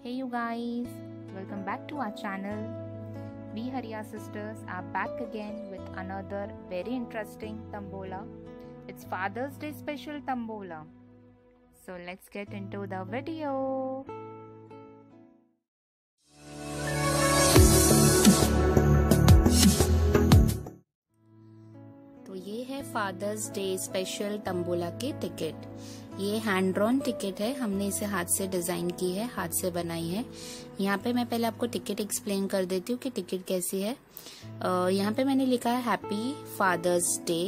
Hey you guys, welcome back to our channel. We Hariya sisters are back again with another very interesting Tombola. It's Father's Day special Tombola. So let's get into the video. तो ये है fathers day special tambola के ticket. ये hand drawn ticket है, हमने इसे हाथ से डिजाइन की है, हाथ से बनाई है। यहाँ पे मैं पहले आपको टिकट एक्सप्लेन कर देती हूँ कि टिकट कैसी है। यहाँ पे मैंने लिखा है हैप्पी फादर्स डे।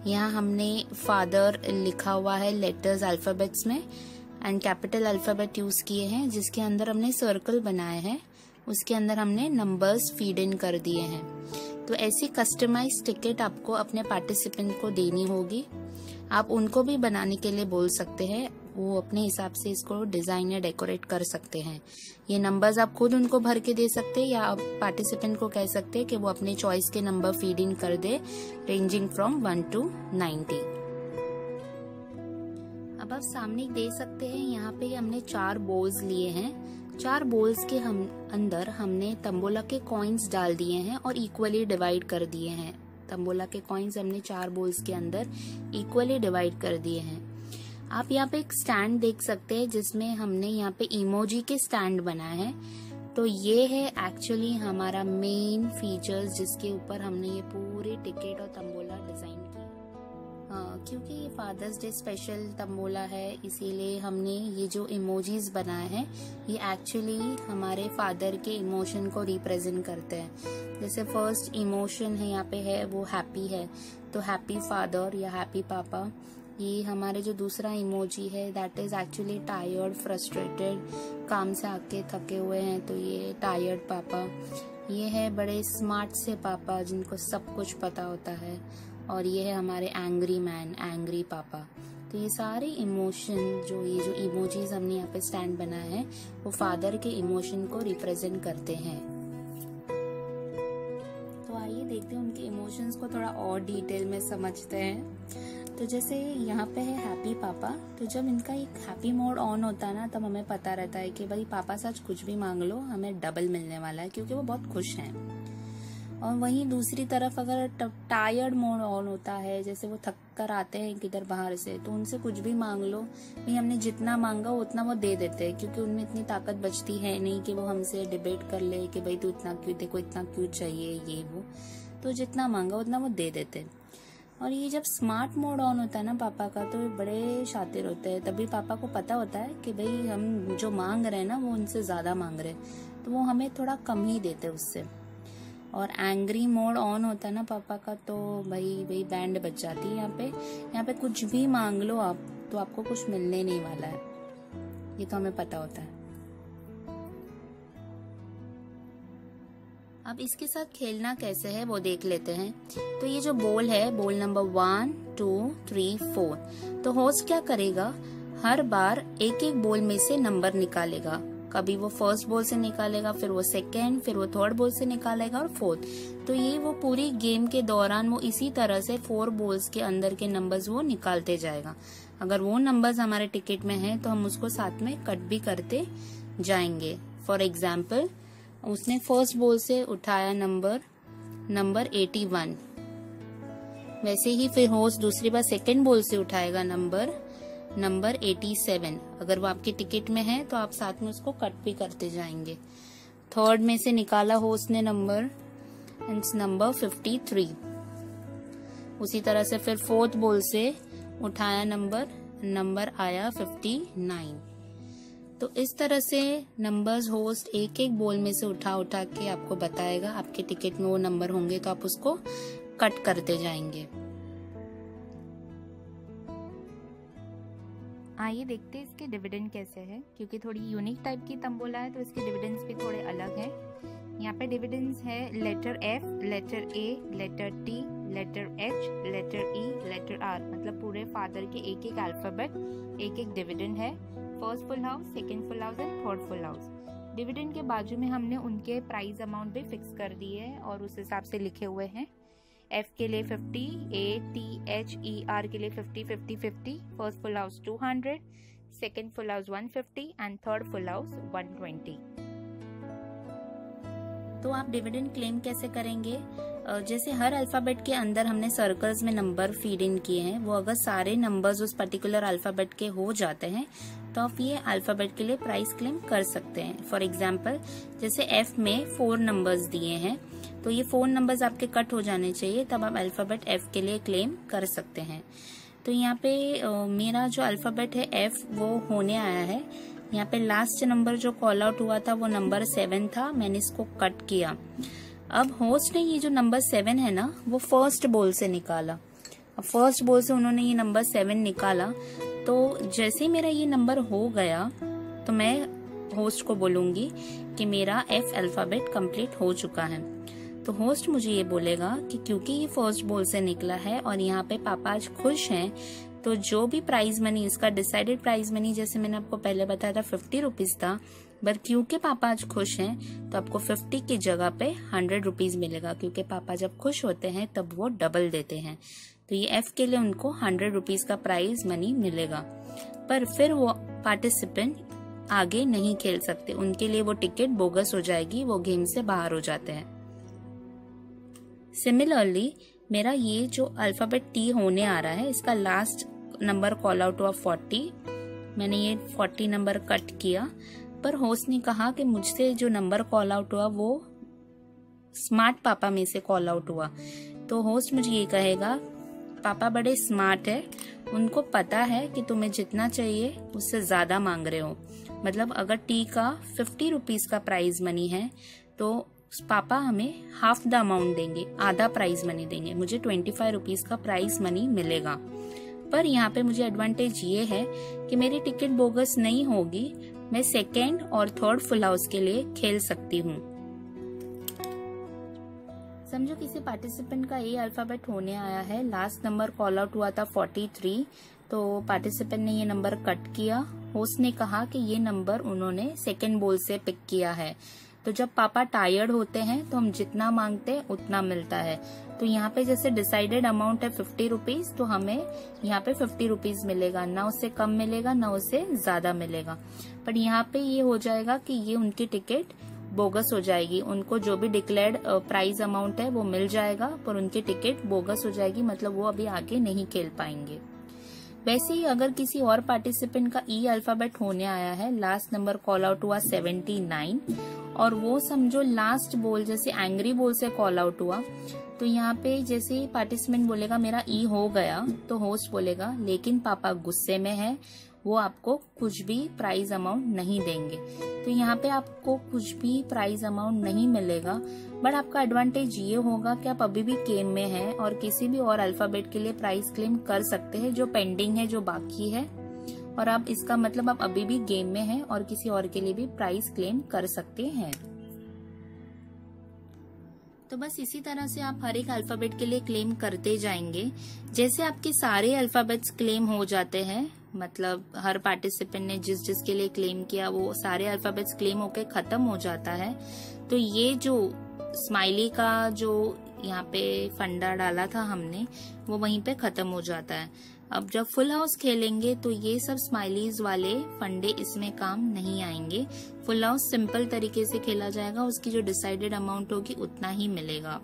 यहाँ हमने फादर लिखा हुआ है लेटर्स अल्फाबेट्स में एंड कैपिटल अल्फाबेट यूज किए हैं, जिसके अंदर हमने सर्कल बनाए हैं, उसके अंदर हमने नंबर्स फीड इन कर दिए हैं। तो ऐसी कस्टमाइज टिकट आपको अपने पार्टिसिपेंट को देनी होगी। आप उनको भी बनाने के लिए बोल सकते हैं, वो अपने हिसाब से इसको डिजाइन या डेकोरेट कर सकते हैं। ये नंबर्स आप खुद उनको भर के दे सकते हैं या आप पार्टिसिपेंट को कह सकते हैं कि वो अपने चॉइस के नंबर फीड इन कर दे, रेंजिंग फ्रॉम 1 to 90। अब आप सामने दे सकते हैं, यहाँ पे हमने 4 बोल्स लिए हैं। 4 बोल्स के अंदर हमने तंबोला के कॉइन्स डाल दिए हैं और इक्वली डिवाइड कर दिए हैं। तंबोला के कॉइन्स हमने 4 बोल्स के अंदर इक्वली डिवाइड कर दिए हैं। आप यहाँ पे एक स्टैंड देख सकते हैं, जिसमें हमने यहाँ पे इमोजी के स्टैंड बनाए हैं। तो ये है एक्चुअली हमारा मेन फीचर्स, जिसके ऊपर हमने ये पूरे टिकट और तंबोला डिजाइन की। क्योंकि ये फादर्स डे स्पेशल तंबोला है, इसीलिए हमने ये जो इमोजीज बनाए हैं ये एक्चुअली हमारे फादर के इमोशन को रिप्रेजेंट करते हैं। जैसे फर्स्ट इमोशन है यहाँ पे है वो हैप्पी है, तो हैप्पी फादर या हैप्पी पापा। ये हमारे जो दूसरा इमोजी है that is actually tired, frustrated, काम से आके थके हुए हैं, तो ये टायर्ड पापा। ये है बड़े स्मार्ट से पापा जिनको सब कुछ पता होता है, और ये है हमारे एंग्री मैन, एंग्री पापा। तो ये सारे इमोशन ये जो इमोजीज हमने यहाँ पे स्टैंड बनाया है वो फादर के इमोशन को रिप्रेजेंट करते हैं। तो आइए देखते हैं उनके इमोशंस को थोड़ा और डिटेल में समझते हैं। तो जैसे यहाँ पे है हैप्पी पापा, तो जब इनका एक हैप्पी मोड ऑन होता है ना, तब हमें पता रहता है कि भाई पापा से आज कुछ भी मांग लो, हमें डबल मिलने वाला है, क्योंकि वो बहुत खुश हैं। और वहीं दूसरी तरफ अगर टायर्ड मोड ऑन होता है, जैसे वो थक कर आते हैं किधर बाहर से, तो उनसे कुछ भी मांग लो, भाई हमने जितना मांगा उतना वो दे देते हैं, क्योंकि उनमें इतनी ताकत बचती है नहीं कि वो हमसे डिबेट कर ले कि भाई तू इतना क्यों, देखो इतना क्यों चाहिए ये वो। तो जितना मांगा उतना वो दे देते हैं। और ये जब स्मार्ट मोड ऑन होता है ना पापा का, तो बड़े शातिर होते हैं। तभी पापा को पता होता है कि भाई हम जो मांग रहे हैं ना वो उनसे ज्यादा मांग रहे हैं, तो वो हमें थोड़ा कम ही देते उससे। और एंग्री मोड ऑन होता है ना पापा का, तो भाई बैंड बज जाती है। यहाँ पे कुछ भी मांग लो आप, तो आपको कुछ मिलने नहीं वाला है, ये तो हमें पता होता है। अब इसके साथ खेलना कैसे है वो देख लेते हैं। तो ये जो बोल है, बोल नंबर 1, 2, 3, 4, तो होस्ट क्या करेगा, हर बार एक एक बोल में से नंबर निकालेगा। कभी वो फर्स्ट बोल से निकालेगा, फिर वो सेकेंड, फिर वो थर्ड बोल से निकालेगा और फोर्थ। तो ये वो पूरी गेम के दौरान वो इसी तरह से 4 बोल्स के अंदर के नंबर्स वो निकालते जाएगा। अगर वो नंबर्स हमारे टिकट में हैं तो हम उसको साथ में कट भी करते जाएंगे। फॉर एग्जाम्पल, उसने फर्स्ट बोल से उठाया नंबर 81, वैसे ही फिर होस्ट दूसरी बार सेकेंड बोल से उठाएगा नंबर 87। अगर वो आपके टिकट में है तो आप साथ में उसको कट भी करते जाएंगे। थर्ड में से निकाला होस्ट ने नंबर 53। उसी तरह से फिर फोर्थ बोल से उठाया नंबर आया 59। तो इस तरह से नंबर्स होस्ट एक एक बोल में से उठा के आपको बताएगा। आपके टिकट में वो नंबर होंगे तो आप उसको कट करते जाएंगे। आइए देखते हैं इसके डिविडेंड कैसे है, क्योंकि थोड़ी यूनिक टाइप की तंबोला है तो इसके डिविडेंड्स भी थोड़े अलग हैं। यहाँ पे डिविडेंड्स है letter F, letter A, letter T, letter H, letter E, letter R, मतलब पूरे फादर के एक एक अल्फाबेट एक एक डिविडेंड है। First full house, second full house and third full house. Dividend के बाजू में हमने उनके प्राइस अमाउंट भी फिक्स कर दिए है और उस हिसाब से लिखे हुए हैं। F के लिए 50, A, T, H, E, R के लिए 50, 50, 50, first full house 200, second full house 150 and third full house 120। तो आप डिविडेंड क्लेम कैसे करेंगे? जैसे हर अल्फाबेट के अंदर हमने सर्कल्स में नंबर फीड इन किए हैं, वो अगर सारे नंबर्स उस पर्टिकुलर अल्फाबेट के हो जाते हैं तो आप ये अल्फाबेट के लिए प्राइस क्लेम कर सकते हैं। फॉर एग्जाम्पल जैसे एफ में 4 नंबर्स दिए हैं, तो ये 4 नंबर्स आपके कट हो जाने चाहिए, तब आप अल्फाबेट एफ के लिए क्लेम कर सकते हैं। तो यहाँ पे मेरा जो अल्फाबेट है एफ वो होने आया है। यहाँ पे लास्ट नंबर जो कॉल आउट हुआ था वो नंबर 7 था, मैंने इसको कट किया। अब होस्ट ने ये जो नंबर 7 है ना वो फर्स्ट बोल से निकाला। अब फर्स्ट बोल से उन्होंने ये नंबर 7 निकाला, तो जैसे मेरा ये नंबर हो गया तो मैं होस्ट को बोलूंगी कि मेरा एफ अल्फाबेट कंप्लीट हो चुका है। तो होस्ट मुझे ये बोलेगा कि क्योंकि ये फर्स्ट बोल से निकला है और यहाँ पे पापा आज खुश हैं, तो जो भी प्राइज मनी, इसका डिसाइडेड प्राइज मनी जैसे मैंने आपको पहले बताया था 50 रुपीज था, बट क्योंकि पापा आज खुश हैं तो आपको 50 की जगह पे 100 रुपीज मिलेगा, क्योंकि पापा जब खुश होते हैं तब वो डबल देते हैं। तो ये एफ के लिए उनको 100 रुपीज का प्राइज मनी मिलेगा, पर फिर वो पार्टिसिपेंट आगे नहीं खेल सकते, उनके लिए वो टिकट बोगस हो जाएगी, वो गेम से बाहर हो जाते हैं। सिमिलरली मेरा ये जो अल्फाबेट टी होने आ रहा है, इसका लास्ट नंबर कॉल आउट हुआ 40, मैंने ये 40 नंबर कट किया, पर होस्ट ने कहा कि मुझसे जो नंबर कॉल आउट हुआ वो स्मार्ट पापा में से कॉल आउट हुआ। तो होस्ट मुझे ये कहेगा पापा बड़े स्मार्ट है, उनको पता है कि तुम्हें जितना चाहिए उससे ज्यादा मांग रहे हो। मतलब अगर टी का 50 रुपीज का प्राइज मनी है तो पापा हमें हाफ द अमाउंट देंगे, आधा प्राइज मनी देंगे, मुझे 25 रुपीज का प्राइज मनी मिलेगा। पर यहाँ पे मुझे एडवांटेज ये है कि मेरी टिकट बोगस नहीं होगी, मैं सेकेंड और थर्ड फुल हाउस के लिए खेल सकती हूँ। समझो किसी पार्टिसिपेंट का ए अल्फाबेट होने आया है, लास्ट नंबर कॉल आउट हुआ था 43, तो पार्टिसिपेंट ने ये नंबर कट किया। होस्ट ने कहा कि ये नंबर उन्होंने सेकेंड बोल से पिक किया है। तो जब पापा टायर्ड होते हैं तो हम जितना मांगते हैं उतना मिलता है। तो यहाँ पे जैसे डिसाइडेड अमाउंट है 50 रुपीज, तो हमें यहाँ पे 50 रुपीज मिलेगा, ना उससे कम मिलेगा ना उससे ज्यादा मिलेगा। पर यहाँ पे ये हो जाएगा कि ये उनकी टिकट बोगस हो जाएगी, उनको जो भी डिक्लेयर्ड प्राइस अमाउंट है वो मिल जाएगा, पर उनकी टिकट बोगस हो जाएगी, मतलब वो अभी आगे नहीं खेल पाएंगे। वैसे ही अगर किसी और पार्टिसिपेंट का ई अल्फाबेट होने आया है, लास्ट नंबर कॉल आउट हुआ 79, और वो समझो लास्ट बोल जैसे एंग्री बोल से कॉल आउट हुआ, तो यहाँ पे जैसे पार्टिसिपेंट बोलेगा मेरा ई हो गया, तो होस्ट बोलेगा लेकिन पापा गुस्से में है, वो आपको कुछ भी प्राइज अमाउंट नहीं देंगे। तो यहाँ पे आपको कुछ भी प्राइज अमाउंट नहीं मिलेगा, बट आपका एडवांटेज ये होगा कि आप अभी भी गेम में हैं और किसी भी और अल्फाबेट के लिए प्राइस क्लेम कर सकते हैं जो पेंडिंग है, जो बाकी है, और आप इसका मतलब आप अभी भी गेम में हैं और किसी और के लिए भी प्राइस क्लेम कर सकते हैं। तो बस इसी तरह से आप हर एक अल्फाबेट के लिए क्लेम करते जाएंगे। जैसे आपके सारे अल्फाबेट्स क्लेम हो जाते हैं, मतलब हर पार्टिसिपेंट ने जिस जिस के लिए क्लेम किया वो सारे अल्फाबेट्स क्लेम होके खत्म हो जाता है, तो ये जो स्माइली का जो यहाँ पे फंडा डाला था हमने वो वहीं पे खत्म हो जाता है। अब जब फुल हाउस खेलेंगे तो ये सब स्माइलीज वाले फंडे इसमें काम नहीं आएंगे। फुल हाउस सिंपल तरीके से खेला जाएगा, उसकी जो डिसाइडेड अमाउंट होगी उतना ही मिलेगा।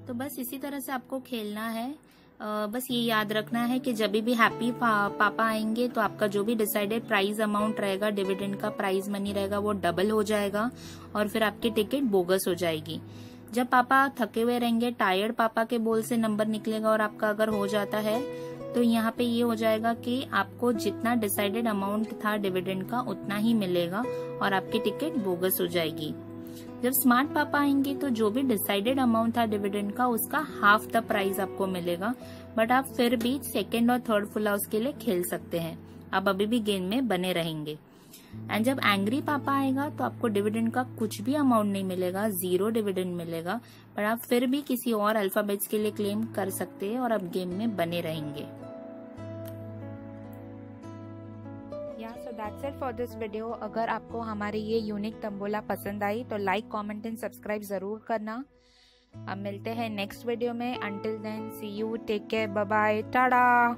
तो बस इसी तरह से आपको खेलना है। बस ये याद रखना है कि जब भी हैप्पी पापा आएंगे तो आपका जो भी डिसाइडेड प्राइज अमाउंट रहेगा, डिविडेंड का प्राइज मनी रहेगा, वो डबल हो जाएगा और फिर आपकी टिकट बोगस हो जाएगी। जब पापा थके हुए रहेंगे, टायर्ड पापा के बोल से नंबर निकलेगा और आपका अगर हो जाता है तो यहाँ पे ये हो जाएगा कि आपको जितना डिसाइडेड अमाउंट था डिविडेंड का उतना ही मिलेगा और आपकी टिकट बोगस हो जाएगी। जब स्मार्ट पापा आएंगे तो जो भी डिसाइडेड अमाउंट था डिविडेंड का उसका हाफ द प्राइस आपको मिलेगा, बट आप फिर भी सेकेंड और थर्ड फुल हाउस के लिए खेल सकते हैं, आप अभी भी गेम में बने रहेंगे। एंड जब एंग्री पापा आएगा तो आपको डिविडेंड का कुछ भी अमाउंट नहीं मिलेगा, 0 डिविडेंड मिलेगा, पर आप फिर भी किसी और अल्फाबेट्स के लिए क्लेम कर सकते हैं और आप गेम में बने रहेंगे। So that's it for this video. अगर आपको हमारी ये यूनिक तंबोला पसंद आई तो लाइक, कमेंट एंड सब्सक्राइब जरूर करना। अब मिलते हैं नेक्स्ट वीडियो में। Until then see you, take care, bye bye, Tata.